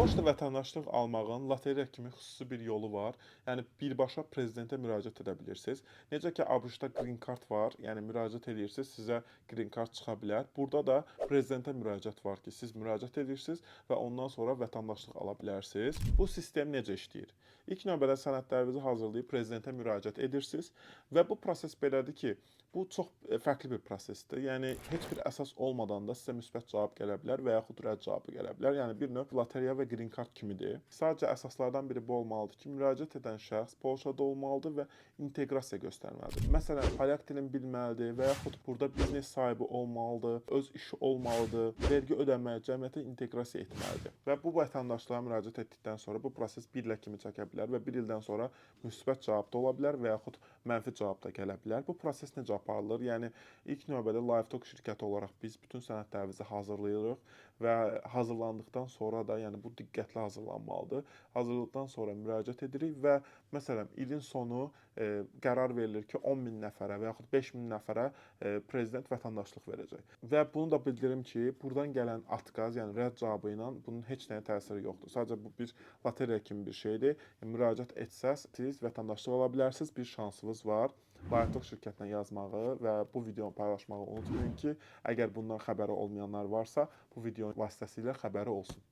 ABŞ-da vətəndaşlıq almağın lotereya kimi xüsusi bir yolu var. Yəni birbaşa prezidentə müraciət edə bilirsiniz. Necə ki ABŞ-da green card var, yəni müraciət edirsiniz, sizə green card çıxa bilər. Burada da prezidentə müraciət var ki, siz müraciət edirsiniz və ondan sonra vətəndaşlıq ala bilərsiniz. Bu sistem necə işləyir? İlk növbədə sənədlərinizi hazırlayıb prezidentə müraciət edirsiniz və bu proses belədir ki, bu çox fərqli bir prosesdir. Yəni heç bir əsas olmadan da sizə müsbət cavab gələ bilər və yaxud rədd cavabı gələ bilər. Yəni bir növ lotereya və green card kimidir. Sadəcə əsaslardan biri bu olmalıdır ki, müraciət edən şəxs Polşada olmalıdır və inteqrasiya göstərməlidir. Məsələn, polyak dilini bilməlidir və yaxud burada biznes sahibi olmalıdır, öz işi olmalıdır, vergi ödəməli, cəmiyyətə inteqrasiya etməlidir. Və bu vətəndaşlığa müraciət etdikdən sonra bu proses bir il kimi çəkə bilər və bir ildən sonra müsbət cavab da ola bilər və yaxud mənfi cavab da gələ bilər. Bu proses necə aparılır? Yəni ilk növbədə LiveTalk şirkəti olaraq biz bütün sənədlərimizi hazırlayırıq və hazırlandıqdan sonra da, yəni bu diqqətli hazırlanmalıdır. Hazırladıqdan sonra müraciət edirik və məsələn ilin sonu qərar verilir ki, 10.000 nəfərə və yaxud 5.000 nəfərə prezident vətəndaşlıq verəcək. Və bunu da bildirim ki, buradan gələn atqaz, yəni rədd cavabı ilə bunun heç nəyə təsiri yoxdur. Sadəcə bu bir lotereya kimi bir şeydir. Müraciət etsəz, siz vətəndaşlıq ala bilərsiniz, bir şansınız var. LiveTalk şirkətinə yazmağı və bu videonu paylaşmağı unutmayın ki, əgər bundan xəbəri olmayanlar varsa, bu video vasitəsilə xəbəri olsun.